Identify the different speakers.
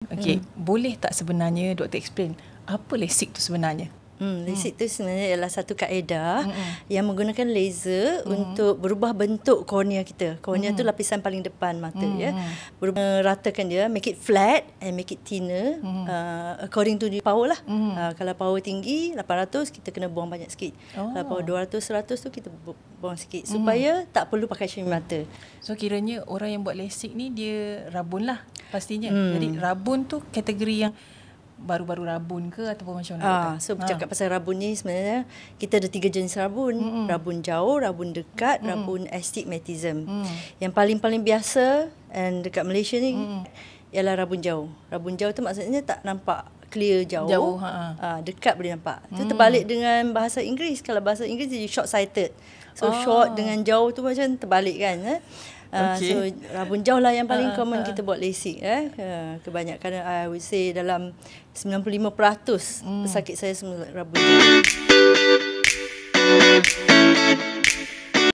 Speaker 1: Okey, boleh tak sebenarnya doktor explain apa LASIK tu sebenarnya?
Speaker 2: LASIK tu sebenarnya ialah satu kaedah yang menggunakan laser untuk berubah bentuk kornea kita. Kornea tu lapisan paling depan mata ya. Meratakan dia, make it flat and make it thinner according to the power lah. Kalau power tinggi 800 kita kena buang banyak sikit. Kalau power 200 100 tu kita buang sikit supaya tak perlu pakai cermin mata.
Speaker 1: So kiranya orang yang buat LASIK ni dia rabun lah pastinya. Jadi rabun tu kategori yang baru-baru rabun ke ataupun macam mana?
Speaker 2: So bercakap pasal rabun ni sebenarnya kita ada 3 jenis rabun. Rabun jauh, rabun dekat, rabun astigmatism. Yang paling biasa and dekat Malaysia ni ialah rabun jauh. Rabun jauh tu maksudnya tak nampak clear jauh. Dekat boleh nampak. Tu terbalik dengan bahasa Inggeris. Kalau bahasa Inggeris dia short sighted. So short dengan jauh tu macam terbalik kan. So rabun jauh lah yang paling common kita buat LASIK. Kebanyakan I would say dalam 95% pesakit saya semua rabun jauh.